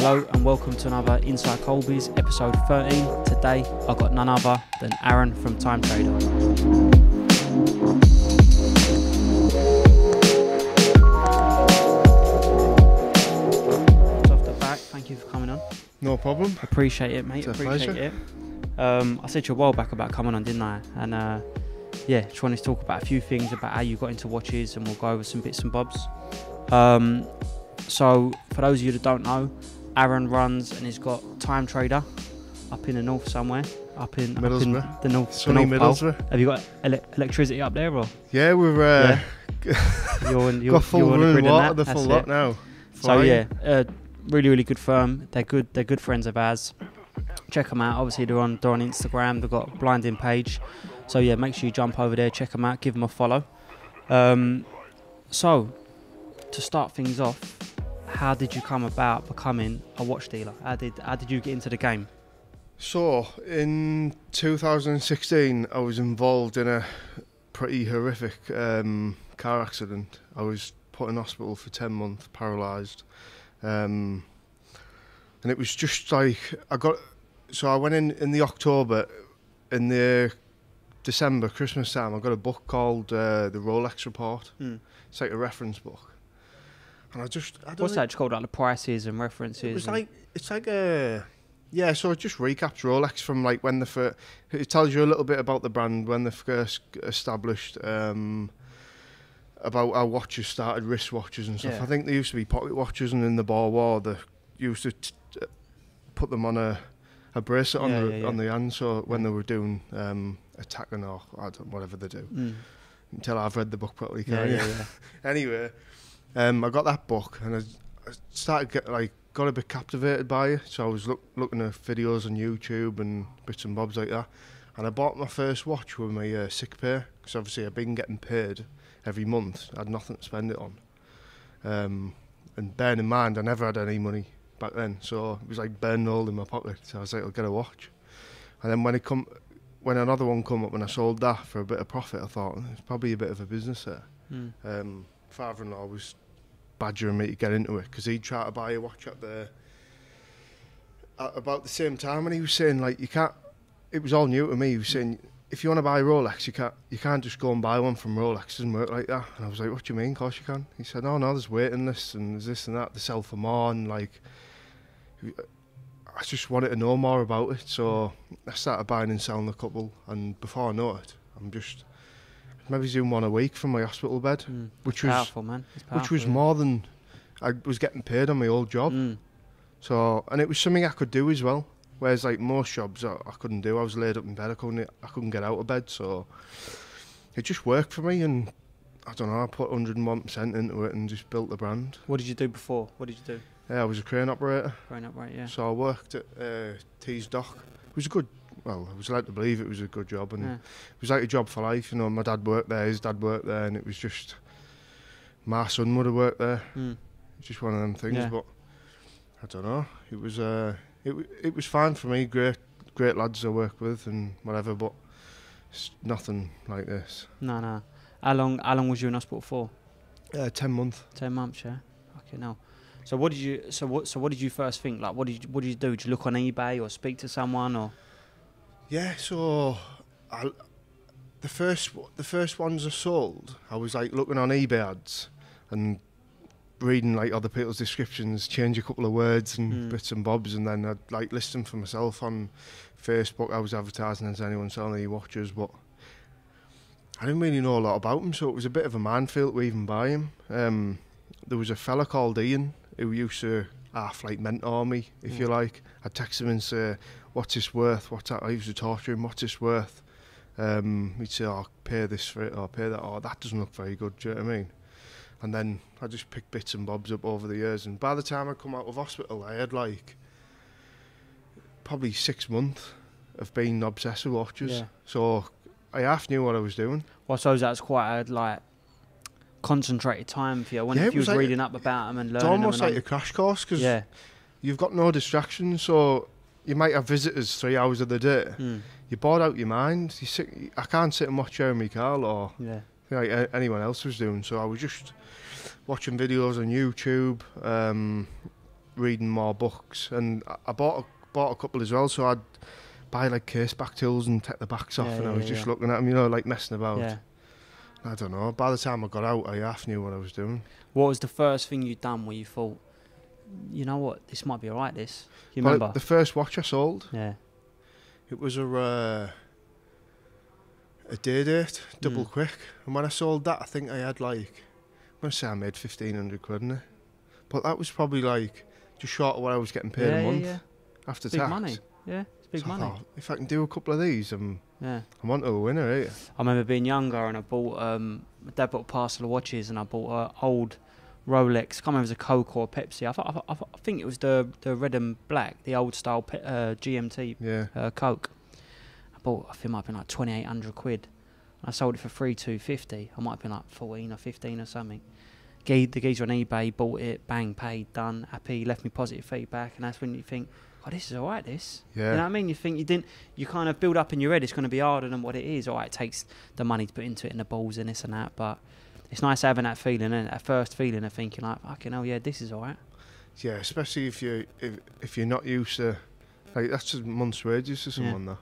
Hello and welcome to another Inside Colebys, episode 13. Today I've got none other than Aaron from Time Trader. Off the back, thank you for coming on. No problem. Appreciate it, mate. It's a Appreciate pleasure. it. I said to you a while back about coming on, didn't I? And yeah, just wanted to talk about a few things about how you got into watches, and we'll go over some bits and bobs. So for those of you that don't know, Aaron runs and he's got Time Trader up in the north somewhere, up in the north, Sunny the North Pole. Middlesbrough. Have you got electricity up there, or Yeah, we've you're got full on the room grid in water, that? the full That's lot it. now. So Flying. yeah, really good firm. They're good friends of ours. Check them out. Obviously they're on Instagram. They've got a blinding page. So yeah, make sure you jump over there, check them out, give them a follow. So to start things off, how did you come about becoming a watch dealer? How did you get into the game? So in 2016, I was involved in a pretty horrific car accident. I was put in hospital for 10 months, paralysed, and it was just like I went in the October, in the December, Christmas time. I got a book called the Rolex Report. It's like a reference book. And What's that called? Like the prices and references? It was so it just recaps Rolex from like when it tells you a little bit about the brand, when they first established, about how watches started, wristwatches and stuff. Yeah. I think they used to be pocket watches, and in the Boer War they used to put them on a bracelet on the hand, so when they were doing attacking or whatever they do. Until I've read the book properly. Yeah. Anyway, I got that book and I started got a bit captivated by it. So I was looking at videos on YouTube and bits and bobs like that. And I bought my first watch with my sick pay, because obviously I've been getting paid every month. I had nothing to spend it on. And bearing in mind, I never had any money back then, so it was like burning a hole in my pocket. So I was like, I'll get a watch. And then when another one come up and I sold that for a bit of profit, I thought it's probably a bit of a business there. Father-in-law was badgering me to get into it, because he'd try to buy a watch at about the same time, and he was saying like, you can't. It was all new to me. He was saying, if you want to buy a Rolex, you can't just go and buy one from Rolex. It doesn't work like that. And I was like, what do you mean? Of course you can. He said, no, there's waiting lists and there's this and that. They sell for more, and like, I just wanted to know more about it. So I started buying and selling a couple, and before I know it, I'm just maybe doing one a week from my hospital bed, which was powerful, man. Which was more than I was getting paid on my old job. So, and it was something I could do as well. Whereas like most jobs I couldn't do. I was laid up in bed. I couldn't get out of bed. So it just worked for me, and I don't know. I put 101% into it and just built the brand. What did you do before? What did you do? Yeah, I was a crane operator. Yeah. So I worked at Tees Dock. It was a good. Well, I was led to believe it was a good job, and it was like a job for life. You know, my dad worked there, his dad worked there, and it was just my son would have worked there. It's just one of them things. But I don't know. It was it was fine for me. Great lads I worked with and whatever, but it's nothing like this. No. How long was you in hospital for? 10 months. 10 months, yeah. Okay, no. So what did you first think? Like, what did you do? Did you look on eBay or speak to someone or? Yeah, so the first ones I sold, I was like looking on eBay ads and reading like other people's descriptions, change a couple of words and bits and bobs, and then I'd like list them for myself on Facebook. I was advertising as anyone selling any watches, but I didn't really know a lot about them, so it was a bit of a minefield to even buy them. There was a fella called Ian who used to half like mentor me, if you like. I'd text him and say, what's this worth? What's that? I used to torture him, what's this worth? He'd say, pay this for it, or pay that, that doesn't look very good, do you know what I mean? And then I just picked bits and bobs up over the years, and by the time I come out of hospital, I had like probably 6 months of being obsessed with watches. Yeah. So I half knew what I was doing. Well, I suppose that's quite a like concentrated time for you. If you was like reading up about them and learning. It's almost like a crash course, because you've got no distractions. So you might have visitors 3 hours of the day. You're bored out your mind. I can't sit and watch Jeremy Carl or like anyone else was doing. So I was just watching videos on YouTube, reading more books, and I bought a couple as well. So I'd buy like case back tools and take the backs off, and I was just looking at them, you know, like messing about. Yeah. I don't know. By the time I got out, I half knew what I was doing. What was the first thing you'd done where you thought, you know what, this might be alright? This, you remember? The first watch I sold. Yeah. It was a day date, double quick, and when I sold that, I think I had like, I'm gonna say I made 1,500 quid in it, but that was probably like just short of what I was getting paid a month after big tax. Money. Yeah, it's big money. I thought, if I can do a couple of these, I'm onto a winner, eh? I remember being younger and I bought, my dad bought a parcel of watches and I bought an old Rolex, I can't remember if it was a Coke or a Pepsi. I think it was the red and black, the old style GMT Coke. I think it might have been like 2,800 quid. I sold it for 3,250. I might have been like 14 or 15 or something. The geezer on eBay bought it, bang, paid, done, happy, left me positive feedback, and that's when you think, oh, this is alright, this. Yeah. You know what I mean? You think you kind of build up in your head, it's going to be harder than what it is. Alright, it takes the money to put into it and the balls and this and that, but it's nice having that feeling, isn't it? That first feeling of thinking like, fucking hell, yeah, this is alright. Yeah, especially if you're not used to, like, that's just a month's wages to someone though.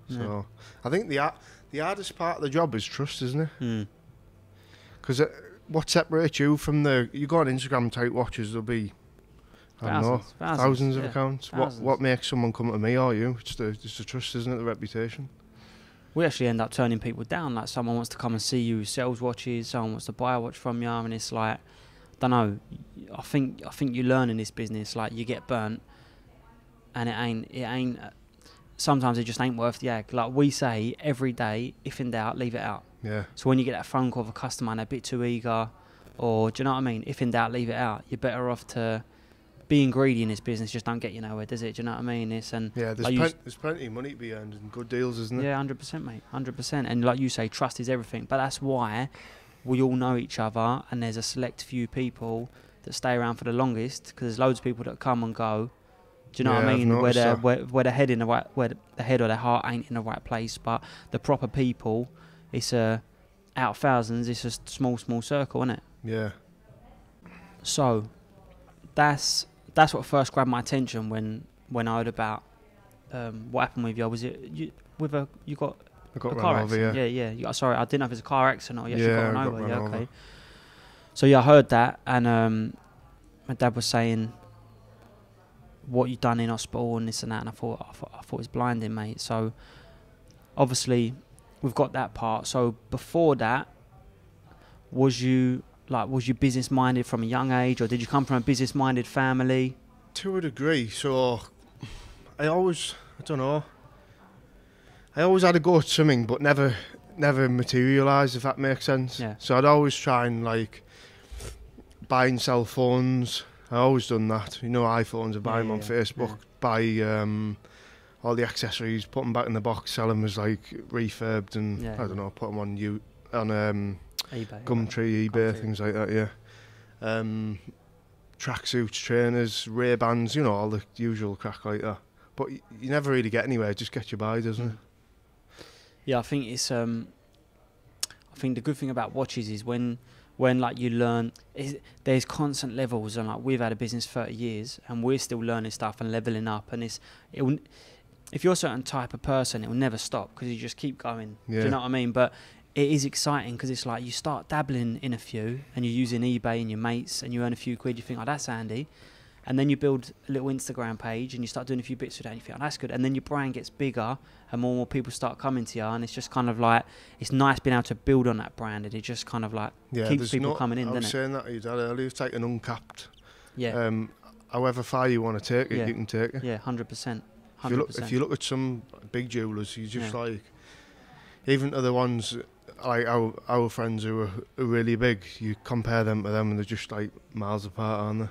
So I think the hardest part of the job is trust, isn't it? Because what separates you from you go on Instagram, type watches, there'll be thousands of accounts. What makes someone come to me or you? It's the trust, isn't it? The reputation. We actually end up turning people down. Like someone wants to come and see you who sells watches, someone wants to buy a watch from you, and it's like, I don't know. I think you learn in this business, like you get burnt, and it ain't. Sometimes it just ain't worth the egg. Like we say every day, if in doubt, leave it out. Yeah. So when you get that phone call of a customer and they're a bit too eager, or do you know what I mean? If in doubt, leave it out. You're better off to being greedy in this business. Just don't get you nowhere, does it? Do you know what I mean? There's plenty of money to be earned and good deals, isn't there? Yeah, 100%, mate, 100%. And like you say, trust is everything. But that's why we all know each other, and there's a select few people that stay around for the longest, because there's loads of people that come and go. Do you know what I mean? Where the head where the head or their heart ain't in the right place. But the proper people, it's out of thousands, it's a small circle, isn't it? Yeah. So that's what first grabbed my attention when I heard about what happened with you. Was it you got a car accident? Yeah. Sorry, I didn't know if it was a car accident or you actually got run over. Yeah, okay. So I heard that, and my dad was saying what you done in hospital and this and that, and I thought it was blinding, mate. So obviously we've got that part. So before that, was you business minded from a young age, or did you come from a business minded family? To a degree. So I always had a go at swimming, but never materialised, if that makes sense. Yeah. So I'd always try and like buy and sell phones. I always done that, you know, iPhones. I buy them on Facebook, buy all the accessories, put them back in the box, sell them as like refurbed, and I don't know, put them on eBay, Gumtree, eBay, things like that. Yeah, tracksuits, trainers, Ray-Bans, you know, all the usual crack like that. But you never really get anywhere. It just gets you by, doesn't it? Yeah, I think it's. I think the good thing about watches is when like you learn, there's constant levels, and like we've had a business 30 years and we're still learning stuff and leveling up, and if you're a certain type of person, it will never stop because you just keep going. Do you know what I mean? But it is exciting because it's like you start dabbling in a few and you're using eBay and your mates and you earn a few quid, you think, oh, that's handy. And then you build a little Instagram page and you start doing a few bits with that and you think, oh, that's good. And then your brand gets bigger and more people start coming to you, and it's just kind of like, it's nice being able to build on that brand, and it just kind of like keeps people coming in, doesn't it? I was saying that to your dad earlier, take an uncapped. Yeah. However far you want to take it, you can take it. Yeah, 100%. If you look at some big jewellers, you just like, even to the ones like our friends who are really big, you compare them to them and they're just like miles apart, aren't they?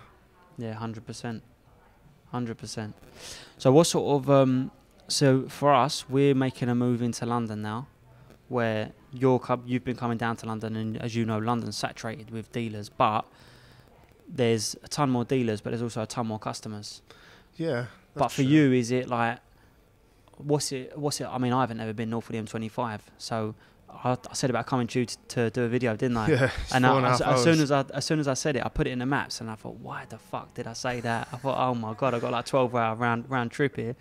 Yeah, 100%. 100%. So what sort of so for us, we're making a move into London now, where you've been coming down to London, and as you know, London's saturated with dealers, but there's a ton more dealers, but there's also a ton more customers. Yeah. But for you, is it like, what's it? I mean, I haven't ever been north of the M25, so I said about coming due to do a video, didn't I? Yeah, And 4.5 hours. as soon as I said it, I put it in the maps, and I thought, why the fuck did I say that? I thought, oh my god, I got like 12-hour round trip here.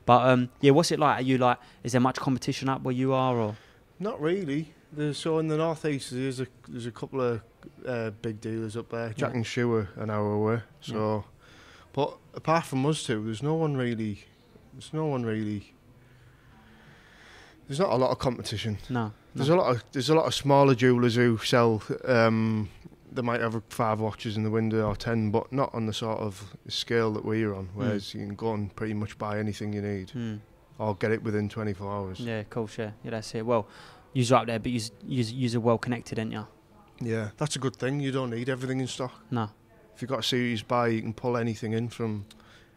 But yeah, what's it like? Are you like? Is there much competition up where you are, or? Not really. So in the northeast, there's a couple of big dealers up there. Jack and Shoe are an hour away. So, but apart from us two, there's no one really. There's not a lot of competition. No. There's a lot of smaller jewellers who sell. They might have 5 watches in the window or 10, but not on the sort of scale that we're on. Whereas you can go and pretty much buy anything you need, or get it within 24 hours. Yeah, cool, sure. Yeah, that's it. Well, you're up there, but you're well connected, ain't you? Yeah, that's a good thing. You don't need everything in stock. No. If you've got a serious buy, you can pull anything in from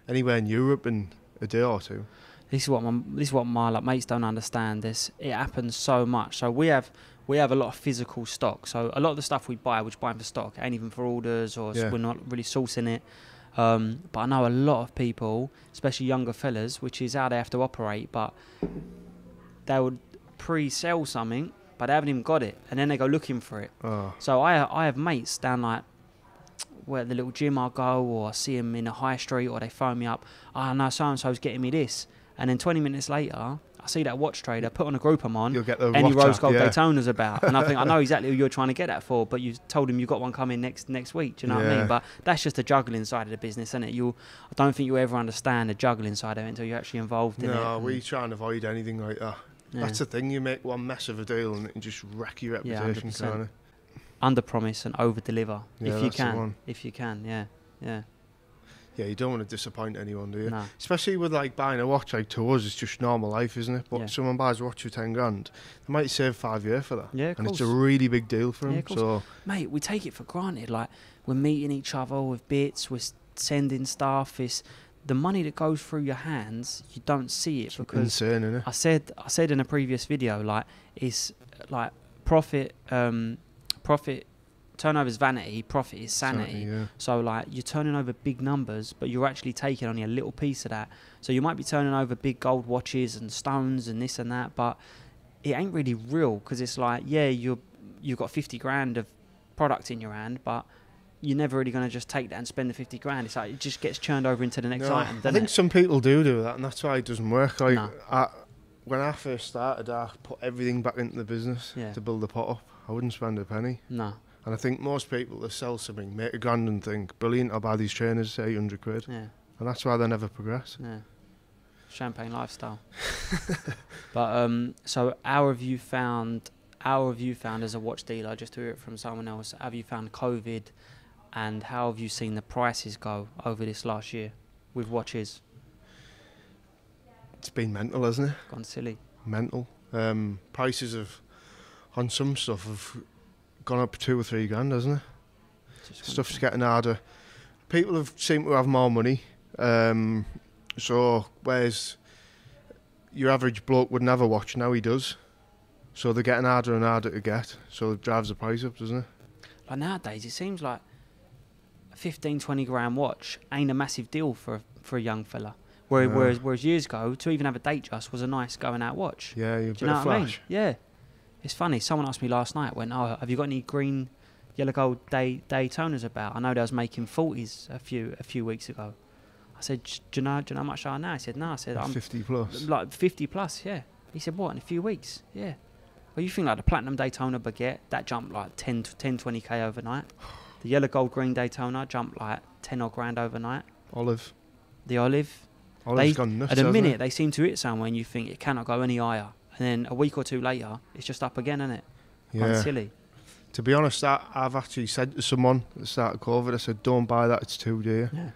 anywhere in Europe in a day or two. This is what my like mates don't understand. It happens so much. So we have a lot of physical stock. So a lot of the stuff we buy, which buying for stock, ain't even for orders, or we're not really sourcing it. But I know a lot of people, especially younger fellas, which is how they have to operate. But they would pre-sell something, but they haven't even got it, and then they go looking for it. Oh. So I have mates down like where the little gym I go, or I see them in a high street, or they phone me up. Oh no, so and so's getting me this. And then 20 minutes later, I see that watch trader put on a group I'm on. You'll get the any watch rose app, gold yeah. Daytona's about. And I think, I know exactly who you're trying to get that for, but you told him you've got one coming next week. Do you know what I mean? But that's just the juggling side of the business, isn't it? I don't think you ever understand the juggling side of it until you're actually involved in it. No, we try and avoid anything like that. Yeah. That's the thing, you make one mess of a deal and it can just wreck your reputation. Yeah, under promise and over deliver, if you can. If you can, yeah. Yeah, you don't want to disappoint anyone, do you? No. Especially with like buying a watch, like to us, it's just normal life, isn't it? But someone buys a watch for 10 grand, they might save 5 years for that. Yeah, of and course. it's a really big deal for them. Yeah, so, mate, we take it for granted. Like, we're meeting each other with bits, we're sending stuff. It's the money that goes through your hands. You don't see it, because insane, isn't it? I said in a previous video, like, it's like profit. Turnover's vanity, profit is sanity. So like, you're turning over big numbers, but you're actually taking only a little piece of that. So you might be turning over big gold watches and stones and this and that, but it ain't really real, because it's like, you've got 50 grand of product in your hand, but you're never really going to just take that and spend the 50 grand. It's like, it just gets churned over into the next item, doesn't I think some people do that, and that's why it doesn't work. Like, when I first started, I put everything back into the business to build the pot up. I wouldn't spend a penny. No. And I think most people that sell something make a grand and think, brilliant, I'll buy these trainers, 800 quid. Yeah. And that's why they never progress. Yeah. Champagne lifestyle. But so how have you found as a watch dealer, just to hear it from someone else, have you found COVID, and how have you seen the prices go over this last year with watches? It's been mental, hasn't it? Gone silly. Mental. Prices on some stuff have gone up 2 or 3 grand, hasn't it? Stuff's getting harder. People seem to have more money. So whereas your average bloke wouldn't have a watch, now he does. So they're getting harder and harder to get. So it drives the price up, doesn't it? Like nowadays, it seems like a 15, 20 grand watch ain't a massive deal for a young fella. Whereas years ago, to even have a date just was a nice going out watch. Yeah, you're a bit of flash. I mean? Yeah. It's funny, someone asked me last night, oh, have you got any green, yellow gold Daytonas about? I know they was making 40s a few weeks ago. I said, do you know how much they are now? He said, no. I said, I'm 50 plus. Like 50 plus, yeah. He said, what, in a few weeks? Yeah. Well, you think like the platinum Daytona baguette, that jumped like 10, 20k overnight. The yellow gold green Daytona jumped like 10 odd grand overnight. Olive. The olive's gone nuts, at the minute, they seem to hit somewhere and you think it cannot go any higher. And then a week or two later, it's just up again, isn't it? Gone silly. To be honest, I've actually said to someone at the start of COVID, I said, don't buy that, it's too dear. Yeah.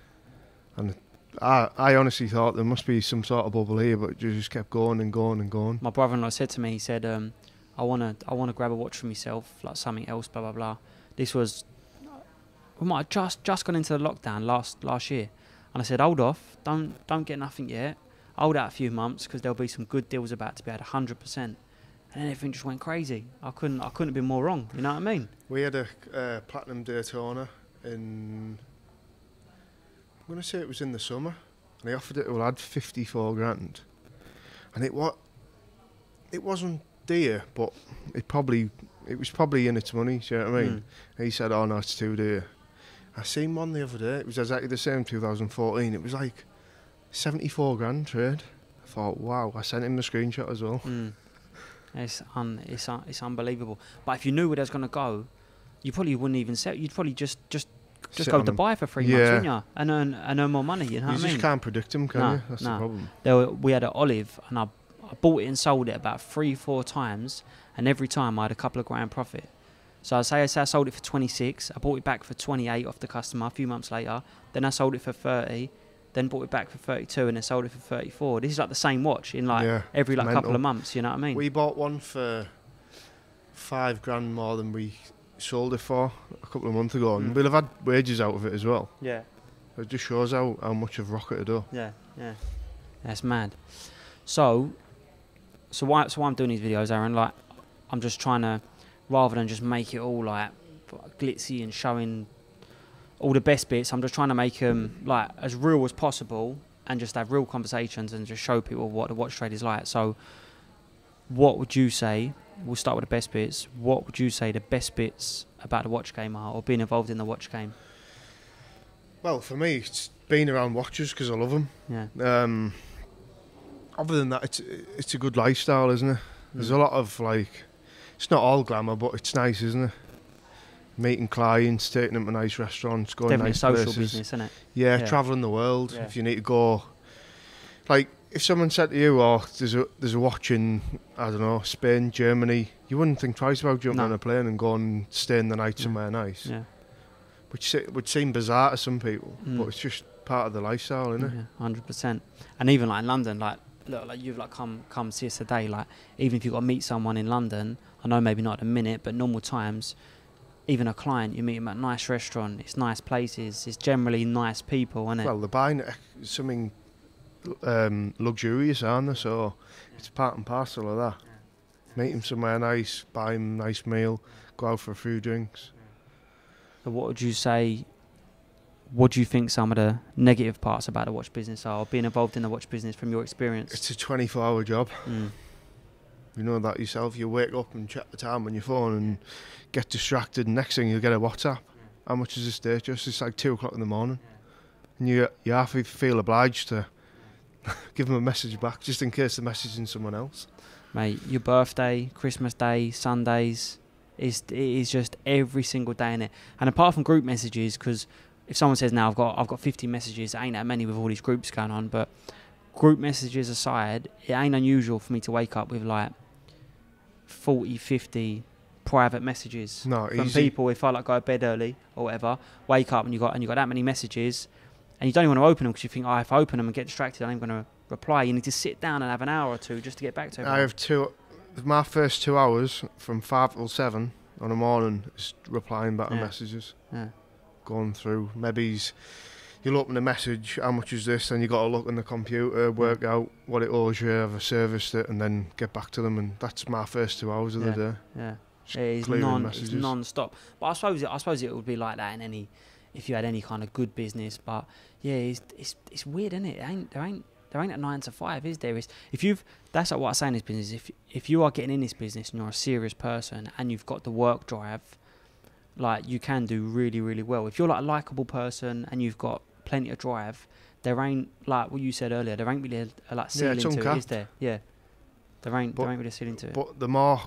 And I honestly thought there must be some sort of bubble here, but it just kept going and going and going. My brother-in-law said to me, he said, I wanna grab a watch for myself, like something else, blah, blah, blah. This was, we might have just gone into the lockdown last year. And I said, hold off, don't get nothing yet. Hold out a few months, because there'll be some good deals about to be at 100%. And then everything just went crazy. I couldn't have been more wrong. You know what I mean? We had a platinum Daytona I'm going to say it was in the summer, and they offered it to a lad 54 grand. And it wasn't dear, but it was probably in its money. Do you know what I mean? He said, "Oh no, it's too dear." I seen one the other day. It was exactly the same. 2014. It was like 74 grand trade. I thought, wow. I sent him the screenshot as well. It's unbelievable. But if you knew where they was gonna go, you probably wouldn't even sell. You'd probably just go to Dubai for 3 months, wouldn't you? And earn more money. You know what I mean? You just can't predict them, can you? That's the problem. We had an olive, and I bought it and sold it about 3-4 times, and every time I had a couple of grand profit. So I sold it for 26. I bought it back for 28 off the customer a few months later. Then I sold it for 30. Then bought it back for 32, and then sold it for 34. This is like the same watch in every couple of months. You know what I mean? We bought one for 5 grand more than we sold it for a couple of months ago, and we'll have had wages out of it as well. Yeah. It just shows how much I've rocketed up. Yeah. That's mad. So why I'm doing these videos, Aaron? Like, I'm just trying to, rather than just make it all like glitzy and showing all the best bits, I'm just trying to make them like as real as possible and just have real conversations and just show people what the watch trade is like. So what would you say, we'll start with the best bits, what would you say the best bits about the watch game are, or being involved in the watch game? Well, for me, it's being around watches because I love them. Yeah. Other than that, it's a good lifestyle, isn't it? There's a lot of like, it's not all glamour, but it's nice, isn't it? Meeting clients, taking them to nice restaurants, going definitely nice social places. business, isn't it? Yeah, travelling the world. Yeah. If you need to go, like if someone said to you, "Oh, there's a watch in, I don't know, Spain, Germany," you wouldn't think twice about jumping on a plane and going and staying the night somewhere nice. Yeah. Which would seem bizarre to some people, but it's just part of the lifestyle, isn't it? Yeah, 100%. And even like in London, like look, like you've like come see us today. Like even if you've got to meet someone in London, I know maybe not at a minute, but normal times, even a client, you meet them at a nice restaurant, it's nice places, it's generally nice people, isn't it? Well, they're buying something luxurious, aren't they? So it's part and parcel of that. Meet them somewhere nice, buy them a nice meal, go out for a few drinks. So what would you say, what do you think some of the negative parts about the watch business are, or being involved in the watch business from your experience? It's a 24-hour job. You know that yourself. You wake up and check the time on your phone and get distracted, and next thing you get a WhatsApp. How much is this date? It's like 2 o'clock in the morning. And you have to feel obliged to give them a message back, just in case the message is someone else. Mate, your birthday, Christmas Day, Sundays, it is just every single day in it. And apart from group messages, because if someone says now I've got 50 messages, it ain't that many with all these groups going on, but group messages aside, it ain't unusual for me to wake up with like 40, 50 private messages from people. If I like go to bed early or whatever, wake up and you got that many messages, and you don't even want to open them because you think, oh, if I open them and get distracted, I'm going to reply. You need to sit down and have an hour or two just to get back to everyone. I have my first 2 hours from 5 till 7 on the morning is replying back to messages. Yeah. Going through, maybe you'll open a message, how much is this, and you got to look on the computer, work out what it owes you, have a serviced it, and then get back to them, and that's my first 2 hours of the day. Yeah, it's non-stop. But I suppose it would be like that in any, if you had any kind of good business. But yeah, it's weird, isn't it? There ain't a 9 to 5, is there? That's like what I say in this business. If you are getting in this business and you're a serious person and you've got the work drive, like you can do really, really well. If you're like a likeable person and you've got plenty of drive, there ain't, like what you said earlier, there ain't really a like ceiling to it, is there? Yeah. There ain't really a ceiling to it. But the more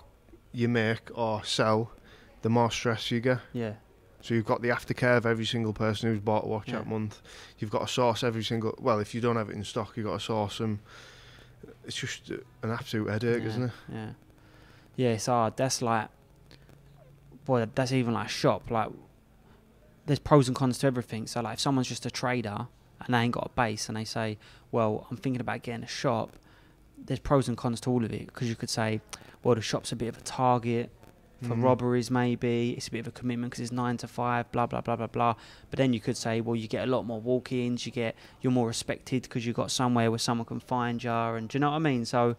you make or sell, the more stress you get. Yeah. So you've got the aftercare of every single person who's bought a watch that month. You've got to source every single, well, if you don't have it in stock, you've got to source them. It's just an absolute headache, isn't it? Yeah. Yeah, it's hard. That's like, boy, that's even like a shop. Like, there's pros and cons to everything. So like if someone's just a trader and they ain't got a base and they say, well, I'm thinking about getting a shop, there's pros and cons to all of it, because you could say, well, the shop's a bit of a target for robberies, maybe it's a bit of a commitment because it's 9 to 5, blah blah blah blah blah. But then you could say, well, you get a lot more walk-ins, you're more respected because you've got somewhere where someone can find you, and do you know what I mean? So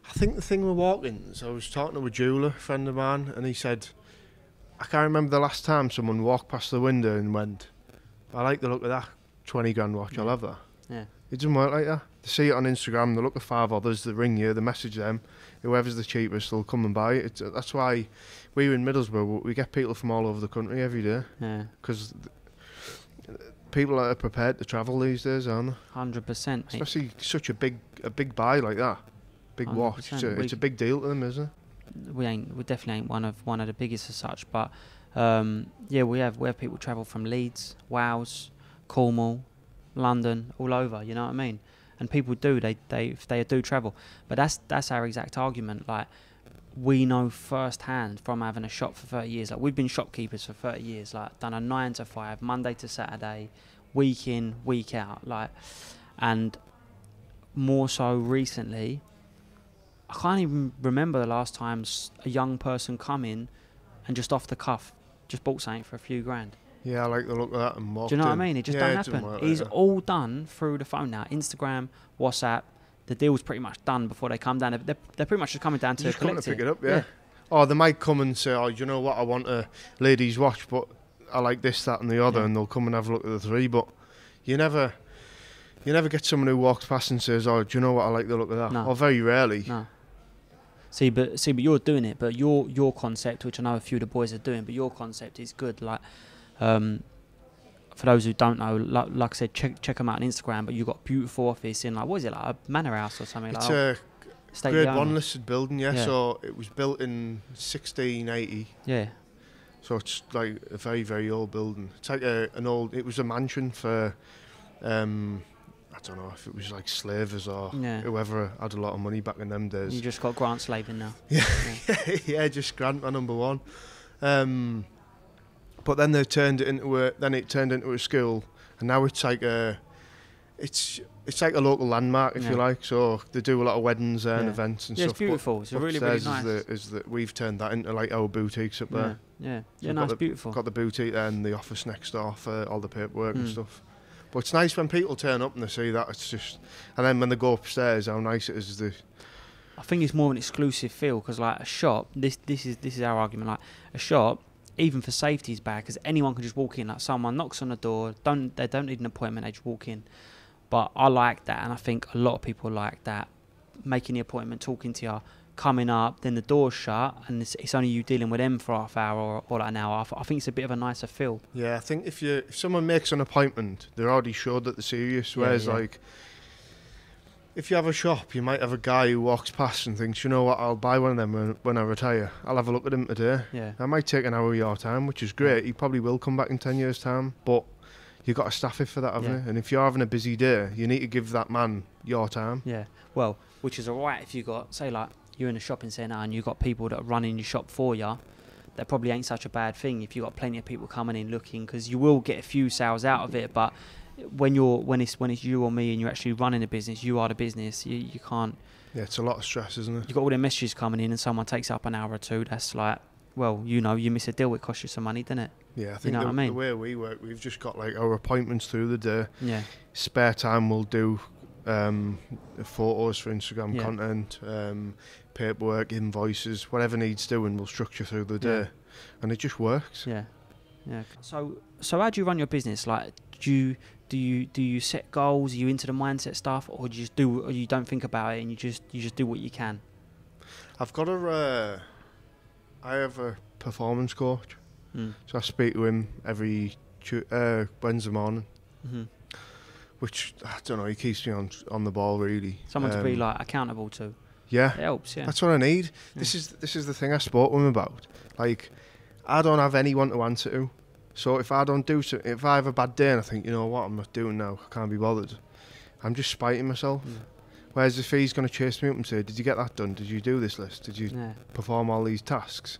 I think the thing with walk-ins, I was talking to a jeweller, a friend of mine, and he said, I can't remember the last time someone walked past the window and went, I like the look of that 20 grand watch, I'll have that. Yeah. It doesn't work like that. They see it on Instagram, they look at 5 others, they ring you, they message them. Whoever's the cheapest, they'll come and buy it. That's why we're in Middlesbrough. We get people from all over the country every day. Yeah. Because people are prepared to travel these days, aren't they? 100%. Especially such a big buy like that. Big watch. It's a big deal to them, isn't it? We definitely ain't one of the biggest as such, but yeah, we have people travel from Leeds, Wales, Cornwall, London, all over. You know what I mean? And people do they do travel, but that's our exact argument. Like, we know firsthand from having a shop for 30 years. Like, we've been shopkeepers for 30 years. Like, done a 9 to 5, Monday to Saturday, week in, week out. Like, and more so recently, I can't even remember the last time a young person come in and just off the cuff just bought something for a few grand. Yeah, I like the look of that and walked Do you know in. what I mean? It just don't happen. It's all done through the phone now. Instagram, WhatsApp. The deal's pretty much done before they come down. They're pretty much just coming down to collect it. Pick it up, yeah. Or they might come and say, "Oh, you know what? I want a lady's watch, but I like this, that, and the other," and they'll come and have a look at the 3. But you never get someone who walks past and says, "Oh, do you know what? I like the look of that." No. Or very rarely. No. See, but you're doing it. But your concept, which I know a few of the boys are doing, but your concept is good. Like, for those who don't know, like I said, check them out on Instagram. But you've got a beautiful office in, like, what is it, like a manor house or something? It's like a Grade 1 listed building, yeah. So it was built in 1680. Yeah. So it's like a very, very old building. It's like it was a mansion for, I don't know if it was like slavers or whoever had a lot of money back in them days. You just got Grant slaving now. Yeah, yeah, just Grant, my number one. But then it turned into a school, and now it's like it's like a local landmark, if you like. So they do a lot of weddings and events and stuff. It's beautiful. It's really, really nice. Is that we've turned that into like our boutiques up there. Yeah, So nice, beautiful. Got the boutique there and the office next door for all the paperwork and stuff. But it's nice when people turn up and they see that. It's just, and then when they go upstairs, how nice it is. I think it's more of an exclusive feel, because like a shop, this is our argument. Like, a shop, even for safety, is bad, because anyone can just walk in. Like, someone knocks on the door, they don't need an appointment, they just walk in. But I like that, and I think a lot of people like that. Making the appointment, talking to you, coming up, then the door's shut, and it's only you dealing with them for half hour or like an hour. I think it's a bit of a nicer feel. Yeah, I think if someone makes an appointment, they're already sure that they're serious. Whereas like, if you have a shop, you might have a guy who walks past and thinks, you know what, I'll buy one of them when I retire. I'll have a look at him today. Yeah. I might take an hour of your time, which is great. He probably will come back in 10 years' time, but you've got to staff it for that, haven't you? And if you're having a busy day, you need to give that man your time. Yeah. Well, which is alright if you got, say, like, you're in a shopping centre and you've got people that are running your shop for you. That probably ain't such a bad thing if you've got plenty of people coming in looking, because you will get a few sales out of it. But when it's you or me and you're actually running a business, you are the business. You can't. Yeah, it's a lot of stress, isn't it? You've got all the messages coming in and someone takes up an hour or two. That's like, well, you miss a deal, it costs you some money, doesn't it? Yeah, I think the way we work, we've just got like our appointments through the day. Yeah. Spare time we'll do photos for Instagram content, paperwork, invoices, whatever needs doing, we'll structure through the day, and it just works. Yeah. So how do you run your business? Like, do you set goals? Are you into the mindset stuff, or you don't think about it and you just do what you can? I have a performance coach, so I speak to him every Wednesday morning. Mm-hmm. Which, I don't know, he keeps me on the ball, really. Someone to be like accountable to. Yeah. It helps, yeah. That's what I need. Yeah. This is the thing I spoke to him about. Like, I don't have anyone to answer to. So if I don't do something, if I have a bad day and I think, you know what, I'm not doing now, I can't be bothered, I'm just spiting myself. Yeah. Whereas if he's going to chase me up and say, did you get that done? Did you do this list? Did you perform all these tasks?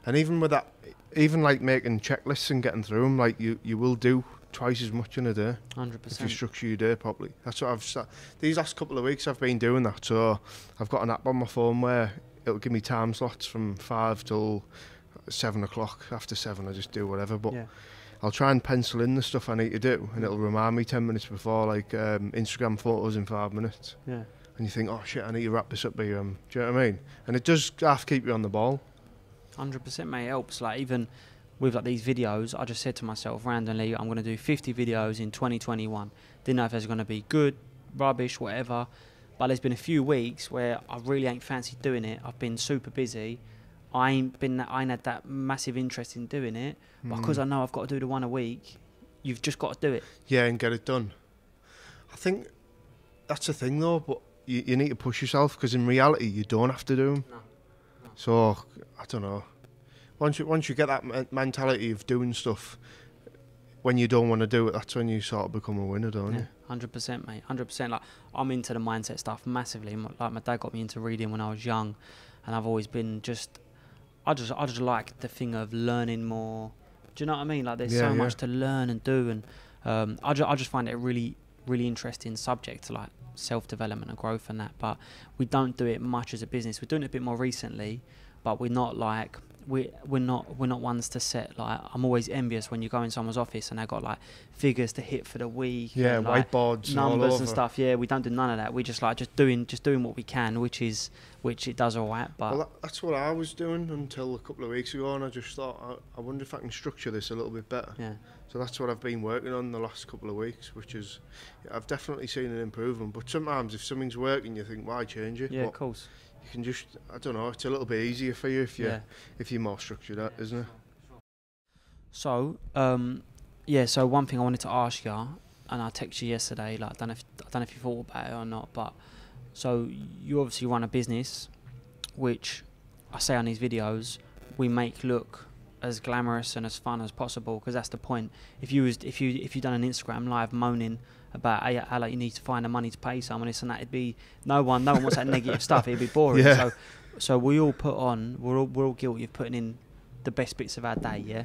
And even with that, even like making checklists and getting through them, like you will do twice as much in a day. 100%. If you structure your day properly. That's what these last couple of weeks I've been doing that. So I've got an app on my phone where it'll give me time slots from 5 till 7 o'clock. After 7 I just do whatever, but I'll try and pencil in the stuff I need to do, and it'll remind me 10 minutes before, like Instagram photos in 5 minutes. Yeah. And you think, oh shit, I need to wrap this up by do you know what I mean? And it does have to keep you on the ball. 100%, mate. It helps. Like, even with like these videos, I just said to myself randomly, I'm going to do 50 videos in 2021. Didn't know if it was going to be good, rubbish, whatever. But there's been a few weeks where I really ain't fancied doing it. I've been super busy. I ain't had that massive interest in doing it. But because I know I've got to do the one a week, you've just got to do it. Yeah, and get it done. I think that's the thing though, but you need to push yourself, because in reality you don't have to do them. No. So I don't know. Once you get that mentality of doing stuff when you don't want to do it, that's when you sort of become a winner, don't you? 100%, mate. 100%. Like, I'm into the mindset stuff massively. Like, my dad got me into reading when I was young, and I've always been I just like the thing of learning more. Do you know what I mean? Like, there's so much to learn and do, and I just find it a really, really interesting subject to like self-development and growth and that. But we don't do it much as a business. We're doing it a bit more recently, but we're not like we're not ones to set, like, I'm always envious when you go in someone's office and they've got like figures to hit for the week, and, like, whiteboards, numbers all and stuff. Yeah, we don't do none of that. We just doing what we can, which it does all right. But well, that's what I was doing until a couple of weeks ago, and I just thought, I wonder if I can structure this a little bit better. Yeah. So that's what I've been working on the last couple of weeks, which is, I've definitely seen an improvement. But sometimes if something's working, you think, why change it? Yeah, but of course. you can just, I don't know, it's a little bit easier for you if you're more structured, isn't it? So, so one thing I wanted to ask you, and I texted you yesterday, like, I don't know if you thought about it or not, but so you obviously run a business, which I say on these videos, we make look as glamorous and as fun as possible, because that's the point. If you done an Instagram live moaning about how like you need to find the money to pay someone, this and that, it'd be no one wants that negative stuff. It'd be boring. Yeah. So we all we're all guilty of putting in the best bits of our day, yeah.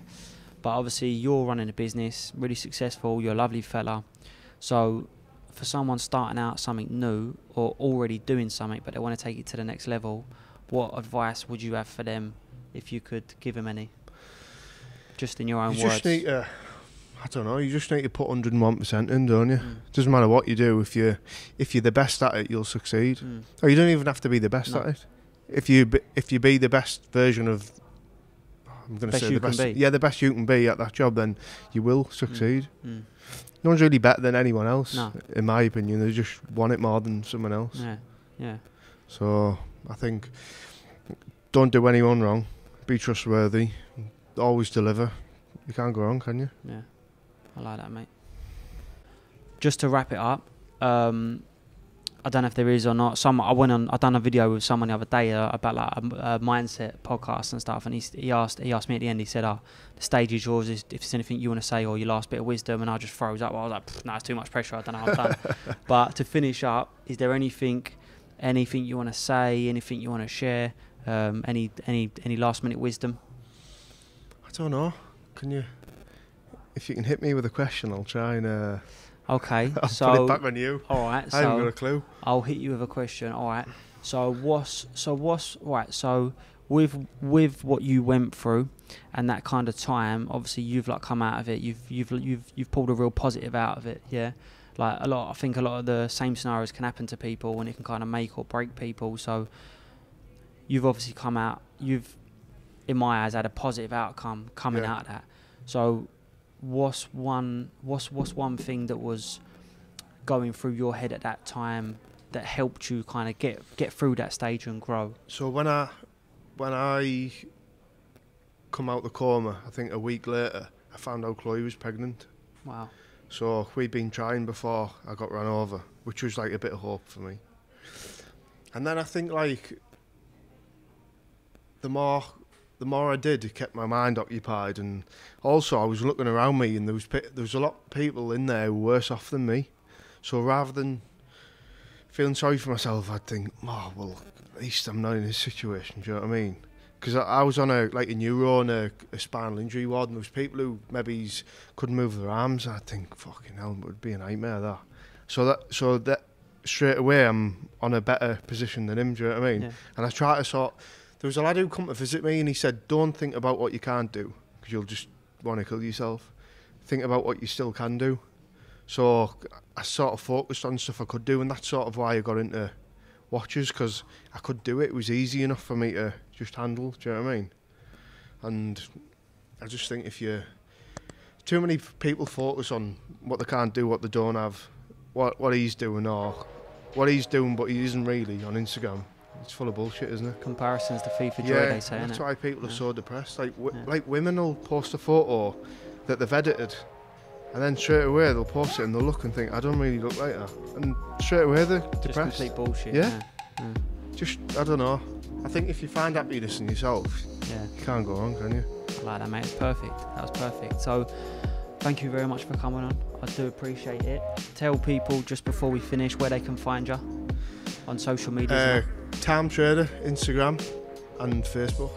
But obviously you're running a business, really successful. You're a lovely fella. So for someone starting out something new or already doing something, but they want to take it to the next level, what advice would you have for them if you could give them any? Just in your own words. You just need to, I don't know, you just need to put 101% in, don't you? Doesn't matter what you do, if you're the best at it, you'll succeed. Or you don't even have to be the best at it. If you be the best version of, I'm going to say the best, the best you can be at that job, then you will succeed. No one's really better than anyone else, in my opinion. They just want it more than someone else. Yeah. So I think, don't do anyone wrong. Be trustworthy. Always deliver. You can't go wrong, can you? Yeah, I like that, mate. Just to wrap it up, I don't know if there is or not. I done a video with someone the other day about like a mindset podcast and stuff, and he asked me at the end. He said, "The stage is yours. If there's anything you want to say or your last bit of wisdom," and I just froze up. I was like, "No, it's too much pressure. I don't know how I'm done." But to finish up, is there anything you want to say? Anything you want to share? Any last minute wisdom? I don't know. If you can hit me with a question, I'll try and. Okay, I'll so put it back on you. All right, I haven't got a clue. I'll hit you with a question. All right. So with what you went through and that kind of time, obviously you've like come out of it. You've pulled a real positive out of it. Yeah. Like I think a lot of the same scenarios can happen to people, and it can kind of make or break people. So you've obviously come out. You've, in my eyes, had a positive outcome coming out of that. So what's one thing that was going through your head at that time that helped you kind of get through that stage and grow? So when I come out the coma, I think a week later, I found out Chloe was pregnant. Wow. So we'd been trying before I got run over, which was like a bit of hope for me. And then I think like the more I did, it kept my mind occupied, and also I was looking around me, and there was a lot of people in there who were worse off than me. So rather than feeling sorry for myself, I'd think, oh well, at least I'm not in this situation. Do you know what I mean? Because I was on a neuro and a spinal injury ward, and there was people who maybe couldn't move their arms. I'd think, fucking hell, it would be a nightmare that. So that straight away, I'm on a better position than him. Do you know what I mean? Yeah. And I try to there was a lad who come to visit me, and he said, don't think about what you can't do, because you'll just want to kill yourself. Think about what you still can do. So I sort of focused on stuff I could do, and that's sort of why I got into watches, because I could do it. It was easy enough for me to just handle. Do you know what I mean? And I just think too many people focus on what they can't do, what they don't have, what he's doing, or what he's doing, but he isn't really on Instagram. It's full of bullshit, isn't it? Comparison's the thief of joy, Yeah, they say, that's innit? why people are Yeah. so depressed. Like, Yeah. like women will post a photo that they've edited, and then straight away they'll post it and they'll look and think, I don't really look like her, and straight away they're Just depressed. complete bullshit. Yeah. Yeah. Just, I don't know. I think if you find happiness in yourself, Yeah. you can't go wrong, can you? I like that, mate. It's perfect. That was perfect. So, thank you very much for coming on. I do appreciate it. Tell people just before we finish where they can find you on social media. Time Trader, Instagram and Facebook.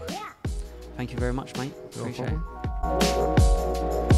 Thank you very much, mate. No Appreciate it. problem.